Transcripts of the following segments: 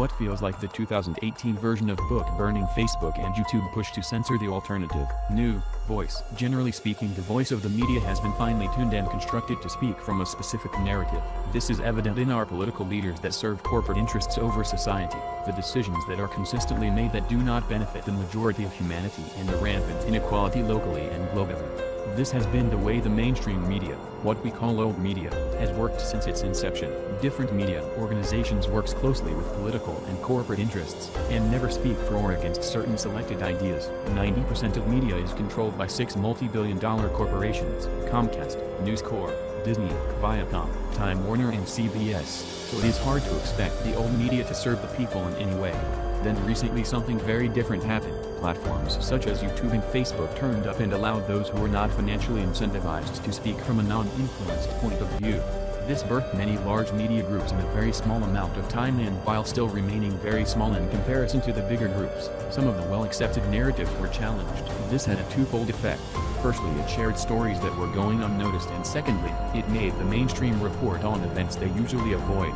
what feels like the 2018 version of book-burning Facebook and YouTube push to censor the alternative, new voice. Generally speaking, the voice of the media has been finely tuned and constructed to speak from a specific narrative. This is evident in our political leaders that serve corporate interests over society, the decisions that are consistently made that do not benefit the majority of humanity, and the rampant inequality locally and globally. This has been the way the mainstream media, what we call old media, has worked since its inception. Different media organizations works closely with political and corporate interests, and never speak for or against certain selected ideas. 90% of media is controlled by 6 multi-billion-dollar corporations: Comcast, News-Corp, Disney, Viacom, Warner and CBS, so it is hard to expect the old media to serve the people in any way. Then recently something very different happened. Platforms such as YouTube and Facebook turned up and allowed those who were not financially incentivized to speak from a non-influenced point of view. This birthed many large media groups in a very small amount of time, and while still remaining very small in comparison to the bigger groups, some of the well-accepted narratives were challenged. This had a twofold effect. Firstly, it shared stories that were going unnoticed, and secondly, it made the mainstream report on events they usually avoid.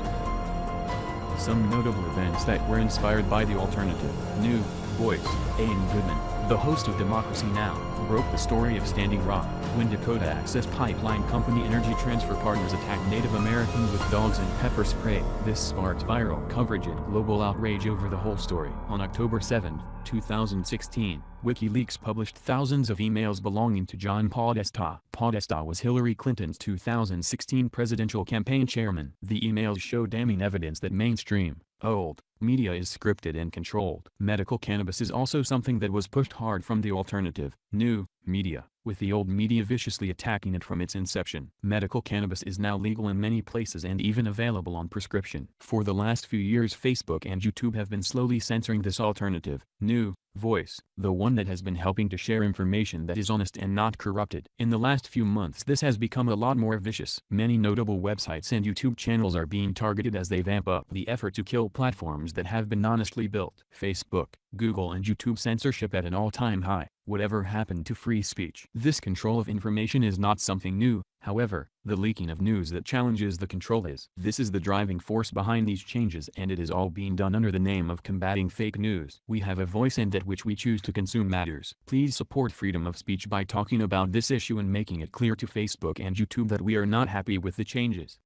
Some notable events that were inspired by the alternative, new voice. Ayn Goodman, the host of Democracy Now!, broke the story of Standing Rock, when Dakota Access Pipeline Company Energy Transfer Partners attacked Native Americans with dogs and pepper spray. This sparked viral coverage and global outrage over the whole story. On October 7, 2016, WikiLeaks published thousands of emails belonging to John Podesta. Podesta was Hillary Clinton's 2016 presidential campaign chairman. The emails show damning evidence that mainstream, old media is scripted and controlled. Medical cannabis is also something that was pushed hard from the alternative, new media, with the old media viciously attacking it from its inception. Medical cannabis is now legal in many places and even available on prescription. For the last few years, Facebook and YouTube have been slowly censoring this alternative, new voice, the one that has been helping to share information that is honest and not corrupted. In the last few months, this has become a lot more vicious. Many notable websites and YouTube channels are being targeted as they vamp up the effort to kill platforms that have been honestly built. Facebook, Google and YouTube censorship at an all-time high. Whatever happened to free speech? This control of information is not something new. However, the leaking of news that challenges the control is. This is the driving force behind these changes, and it is all being done under the name of combating fake news. We have a voice, and that which we choose to consume matters. Please support freedom of speech by talking about this issue and making it clear to Facebook and YouTube that we are not happy with the changes.